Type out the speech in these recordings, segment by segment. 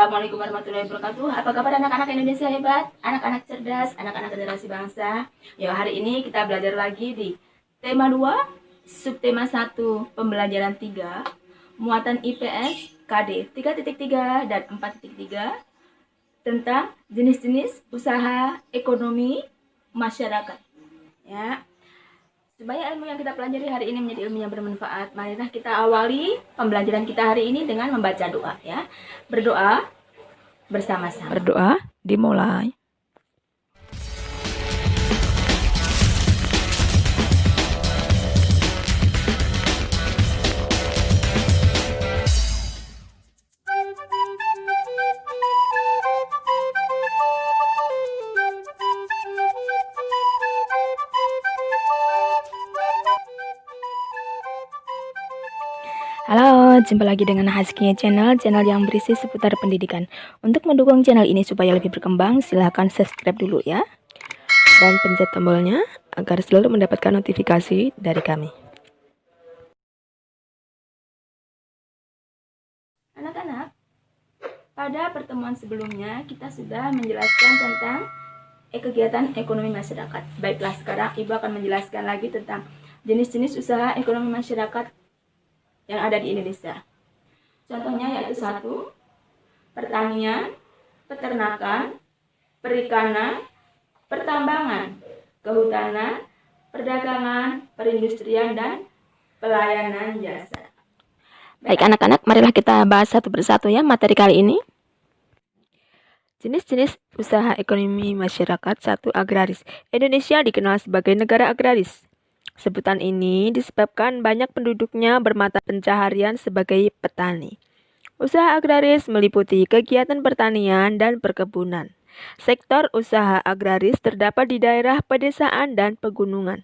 Assalamualaikum warahmatullahi wabarakatuh. Apa kabar anak-anak Indonesia hebat? Anak-anak cerdas, anak-anak generasi bangsa. Ya, hari ini kita belajar lagi di tema 2, subtema 1, pembelajaran 3, muatan IPS KD 3.3 dan 4.3 tentang jenis-jenis usaha ekonomi masyarakat. Ya. Supaya ilmu yang kita pelajari hari ini menjadi ilmu yang bermanfaat, marilah kita awali pembelajaran kita hari ini dengan membaca doa ya. Berdoa bersama-sama. Berdoa dimulai. Halo, jumpa lagi dengan Hazkia Channel yang berisi seputar pendidikan. Untuk mendukung channel ini supaya lebih berkembang, silahkan subscribe dulu ya. Dan pencet tombolnya agar selalu mendapatkan notifikasi dari kami. Anak-anak, pada pertemuan sebelumnya kita sudah menjelaskan tentang kegiatan ekonomi masyarakat. Baiklah, sekarang Ibu akan menjelaskan lagi tentang jenis-jenis usaha ekonomi masyarakat yang ada di Indonesia. Contohnya yaitu 1, pertanian, peternakan, perikanan, pertambangan, kehutanan, perdagangan, perindustrian, dan pelayanan jasa. Baik anak-anak, marilah kita bahas satu persatu ya materi kali ini. Jenis-jenis usaha ekonomi masyarakat. 1. Agraris. Indonesia dikenal sebagai negara agraris. Sebutan ini disebabkan banyak penduduknya bermata pencaharian sebagai petani. Usaha agraris meliputi kegiatan pertanian dan perkebunan. Sektor usaha agraris terdapat di daerah pedesaan dan pegunungan.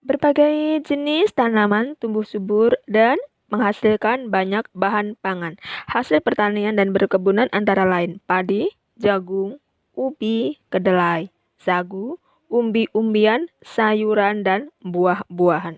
Berbagai jenis tanaman tumbuh subur dan menghasilkan banyak bahan pangan. Hasil pertanian dan perkebunan antara lain padi, jagung, ubi, kedelai, sagu, umbi-umbian, sayuran, dan buah-buahan.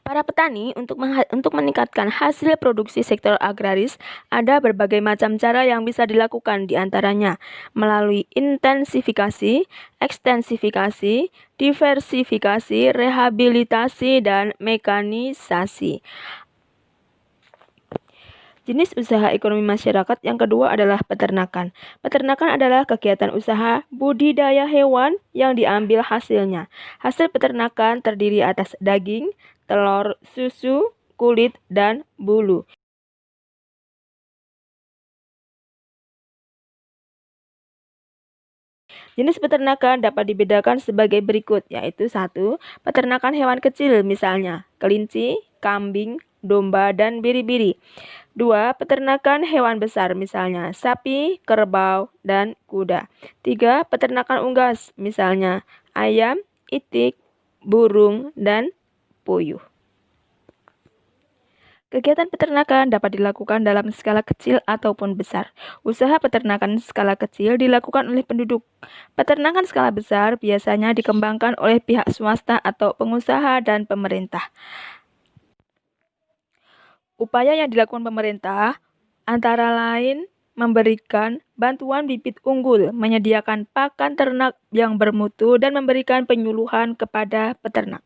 Para petani untuk meningkatkan hasil produksi sektor agraris, ada berbagai macam cara yang bisa dilakukan, diantaranya melalui intensifikasi, ekstensifikasi, diversifikasi, rehabilitasi, dan mekanisasi. Jenis usaha ekonomi masyarakat yang kedua adalah peternakan. Peternakan adalah kegiatan usaha budidaya hewan yang diambil hasilnya. Hasil peternakan terdiri atas daging, telur, susu, kulit, dan bulu. Jenis peternakan dapat dibedakan sebagai berikut, yaitu 1. Peternakan hewan kecil, misalnya kelinci, kambing, domba, dan biri-biri. 2. Peternakan hewan besar, misalnya sapi, kerbau, dan kuda. 3. Peternakan unggas, misalnya ayam, itik, burung, dan puyuh. Kegiatan peternakan dapat dilakukan dalam skala kecil ataupun besar. Usaha peternakan skala kecil dilakukan oleh penduduk. Peternakan skala besar biasanya dikembangkan oleh pihak swasta atau pengusaha dan pemerintah. Upaya yang dilakukan pemerintah antara lain memberikan bantuan bibit unggul, menyediakan pakan ternak yang bermutu, dan memberikan penyuluhan kepada peternak.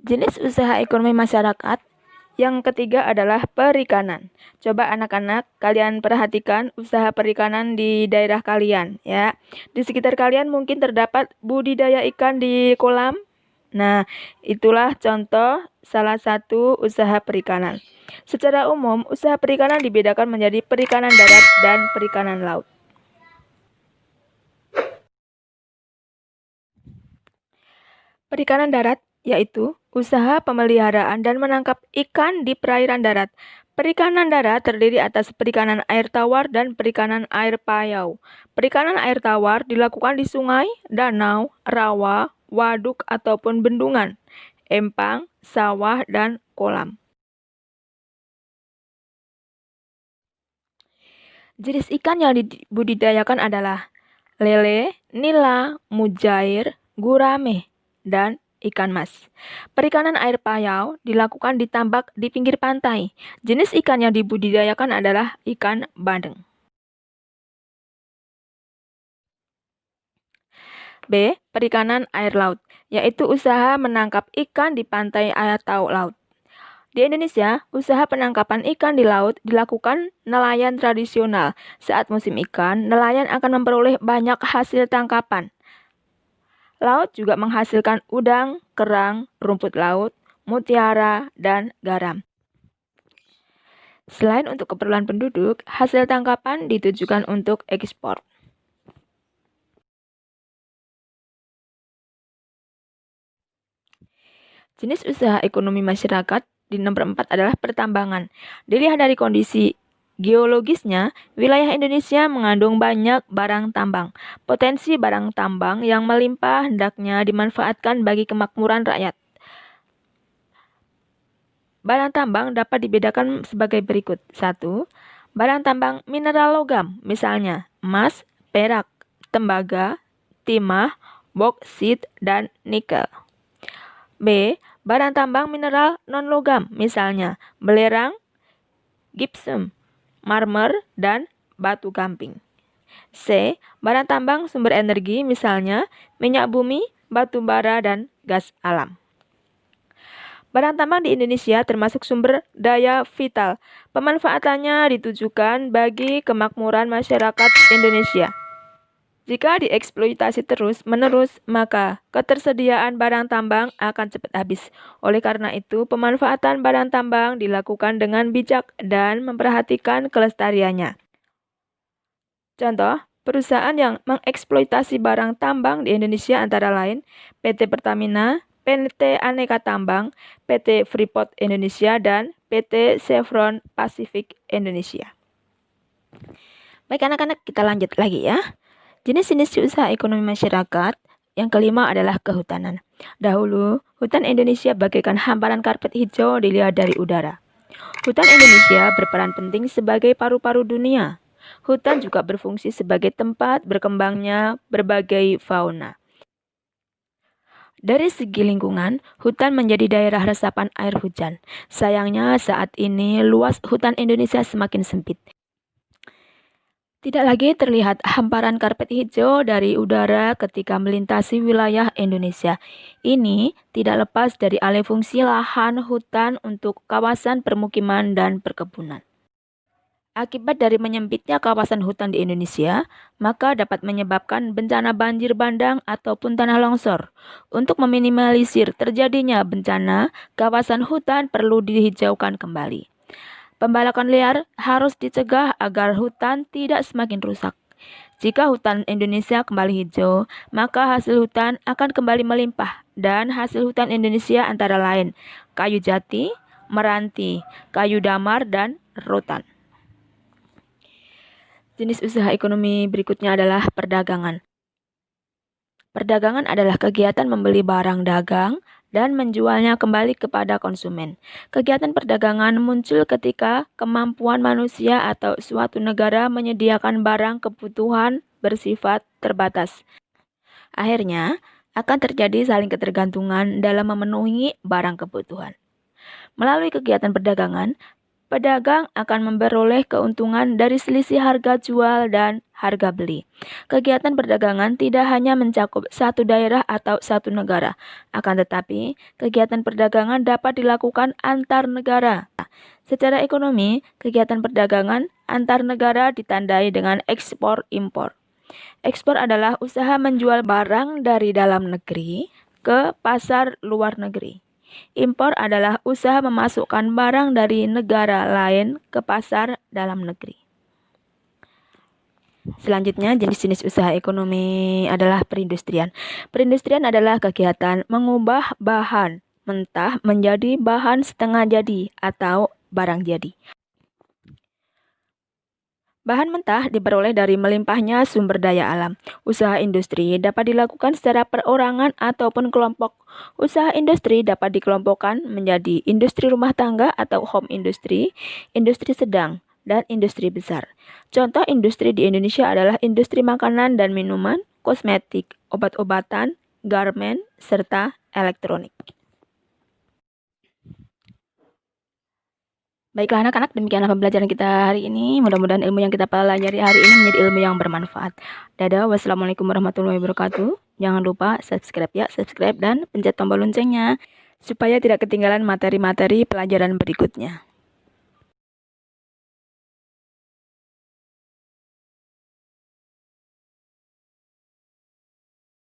Jenis usaha ekonomi masyarakat yang ketiga adalah perikanan. Coba anak-anak kalian perhatikan usaha perikanan di daerah kalian ya. Di sekitar kalian mungkin terdapat budidaya ikan di kolam. Nah, itulah contoh salah satu usaha perikanan. Secara umum, usaha perikanan dibedakan menjadi perikanan darat dan perikanan laut. Perikanan darat yaitu usaha pemeliharaan dan menangkap ikan di perairan darat. Perikanan darat terdiri atas perikanan air tawar dan perikanan air payau. Perikanan air tawar dilakukan di sungai, danau, rawa, waduk ataupun bendungan, empang, sawah, dan kolam. Jenis ikan yang dibudidayakan adalah lele, nila, mujair, gurame, dan ikan mas. Perikanan air payau dilakukan di tambak di pinggir pantai. Jenis ikan yang dibudidayakan adalah ikan bandeng. B. Perikanan air laut, yaitu usaha menangkap ikan di pantai atau laut. Di Indonesia, usaha penangkapan ikan di laut dilakukan nelayan tradisional. Saat musim ikan, nelayan akan memperoleh banyak hasil tangkapan. Laut juga menghasilkan udang, kerang, rumput laut, mutiara, dan garam. Selain untuk keperluan penduduk, hasil tangkapan ditujukan untuk ekspor. Jenis usaha ekonomi masyarakat di nomor 4 adalah pertambangan. Dilihat dari kondisi geologisnya, wilayah Indonesia mengandung banyak barang tambang. Potensi barang tambang yang melimpah hendaknya dimanfaatkan bagi kemakmuran rakyat. Barang tambang dapat dibedakan sebagai berikut. 1. Barang tambang mineral logam, misalnya emas, perak, tembaga, timah, boksit, dan nikel. B. Barang tambang mineral non-logam, misalnya belerang, gypsum, marmer, dan batu gamping. C. Barang tambang sumber energi, misalnya minyak bumi, batu bara, dan gas alam. Barang tambang di Indonesia termasuk sumber daya vital. Pemanfaatannya ditujukan bagi kemakmuran masyarakat Indonesia. Jika dieksploitasi terus-menerus, maka ketersediaan barang tambang akan cepat habis. Oleh karena itu, pemanfaatan barang tambang dilakukan dengan bijak dan memperhatikan kelestariannya. Contoh, perusahaan yang mengeksploitasi barang tambang di Indonesia antara lain PT Pertamina, PT Aneka Tambang, PT Freeport Indonesia, dan PT Chevron Pacific Indonesia. Baik anak-anak, kita lanjut lagi ya. Jenis-jenis usaha ekonomi masyarakat. Yang kelima adalah kehutanan. Dahulu, hutan Indonesia bagaikan hamparan karpet hijau dilihat dari udara. Hutan Indonesia berperan penting sebagai paru-paru dunia. Hutan juga berfungsi sebagai tempat berkembangnya berbagai fauna. Dari segi lingkungan, hutan menjadi daerah resapan air hujan. Sayangnya saat ini luas hutan Indonesia semakin sempit. Tidak lagi terlihat hamparan karpet hijau dari udara ketika melintasi wilayah Indonesia. Ini tidak lepas dari alih fungsi lahan hutan untuk kawasan permukiman dan perkebunan. Akibat dari menyempitnya kawasan hutan di Indonesia, maka dapat menyebabkan bencana banjir bandang ataupun tanah longsor. Untuk meminimalisir terjadinya bencana, kawasan hutan perlu dihijaukan kembali. Pembalakan liar harus dicegah agar hutan tidak semakin rusak. Jika hutan Indonesia kembali hijau, maka hasil hutan akan kembali melimpah dan hasil hutan Indonesia antara lain kayu jati, meranti, kayu damar, dan rotan. Jenis usaha ekonomi berikutnya adalah perdagangan. Perdagangan adalah kegiatan membeli barang dagang dan menjualnya kembali kepada konsumen. Kegiatan perdagangan muncul ketika kemampuan manusia atau suatu negara menyediakan barang kebutuhan bersifat terbatas. Akhirnya, akan terjadi saling ketergantungan dalam memenuhi barang kebutuhan. Melalui kegiatan perdagangan, pedagang akan memperoleh keuntungan dari selisih harga jual dan harga beli. Kegiatan perdagangan tidak hanya mencakup satu daerah atau satu negara, akan tetapi kegiatan perdagangan dapat dilakukan antar negara. Secara ekonomi, kegiatan perdagangan antar negara ditandai dengan ekspor-impor. Ekspor adalah usaha menjual barang dari dalam negeri ke pasar luar negeri. Impor adalah usaha memasukkan barang dari negara lain ke pasar dalam negeri. Selanjutnya, jenis-jenis usaha ekonomi adalah perindustrian. Perindustrian adalah kegiatan mengubah bahan mentah menjadi bahan setengah jadi atau barang jadi. Bahan mentah diperoleh dari melimpahnya sumber daya alam. Usaha industri dapat dilakukan secara perorangan ataupun kelompok. Usaha industri dapat dikelompokkan menjadi industri rumah tangga atau home industry, industri sedang, dan industri besar. Contoh industri di Indonesia adalah industri makanan dan minuman, kosmetik, obat-obatan, garmen, serta elektronik. Baiklah anak-anak, demikianlah pembelajaran kita hari ini. Mudah-mudahan ilmu yang kita pelajari hari ini menjadi ilmu yang bermanfaat. Dadah, wassalamualaikum warahmatullahi wabarakatuh. Jangan lupa subscribe ya, subscribe dan pencet tombol loncengnya supaya tidak ketinggalan materi-materi pelajaran berikutnya.